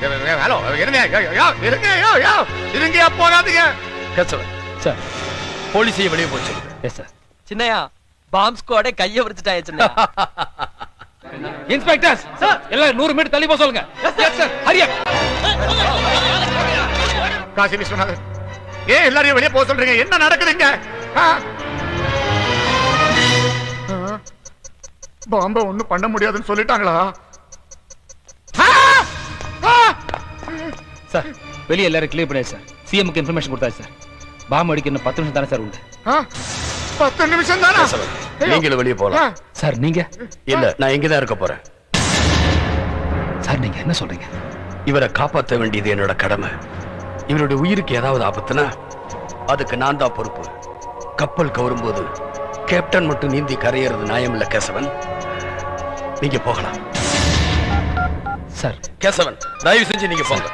Hello இருங்க போகாதீங்க. Sir போலீஸையே வெளியே போச்சு. Yes sir. சின்னையா பாம் ஸ்குவாடே கைய விரிச்சிட்டாயா சின்னையா. இன்ஸ்பெக்டர்ஸ் சார் எல்லாம் 100 மீட்டர் தள்ளி போக சொல்லுங்க. எஸ் சார் ஹரி அப். காசி விஸ்வநாதன் ஏன் எல்லாரையும் வெளியே போக சொல்றீங்க? என்ன நடக்குதுங்க? பாம்ப ஒண்ணும் பண்ண முடியாதுன்னு சொல்லிட்டாங்களா? சார் வெளியே எல்லாரும் கிளியர் பண்ணி சார். சிஎம்க்கு இன்ஃபர்மேஷன் கொடுத்தாச்சு சார். பாம் அடிக்க இன்னும் 10 நிமிஷம் தானே சார் உண்டு. 10 நிமிஷம் தானா? நீங்களும் வெளியே போலாம். சார் நீங்க? இல்ல நான் இங்க தான் இருக்க போறேன். சார் நீங்க என்ன சொல்றீங்க? இவரை காப்பாற்ற வேண்டியது என்னோட கடமை. இவருடைய உயிருக்கு ஏதாவது ஆபத்துனா அதுக்கு நான் தான் பொறுப்பு. கப்பல் கவரும்போது கேப்டன் மட்டும் நீந்தி கரையிறது நியாயம் இல்ல கேசவன். நீங்க போகலாம். சார் கேசவன் தயவு செஞ்சு நீங்க போங்க.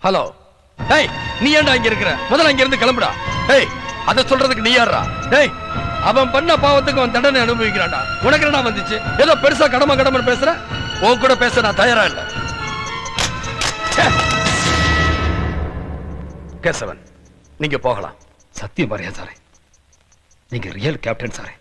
ஹலோ டேய் நீ ஏன்டா இங்க இருக்கிற? முதல்ல இங்க இருந்து கிளம்புடா. டேய் அத சொல்றதுக்கு நீ யாரா? டேய் அவன் பண்ண பாவத்துக்கு அவன் தண்டனை அனுபவிக்கிறான்டா. உனக்கு என்ன வந்துச்சு? ஏதோ பெருசா கடமை பேசுற. உன் கூட பேச நான் தயாரா இல்ல. கேசவன் நீங்க போகலாம். சத்தியம் பாரியா சாரே, நீங்க ரியல் கேப்டன் சாரே.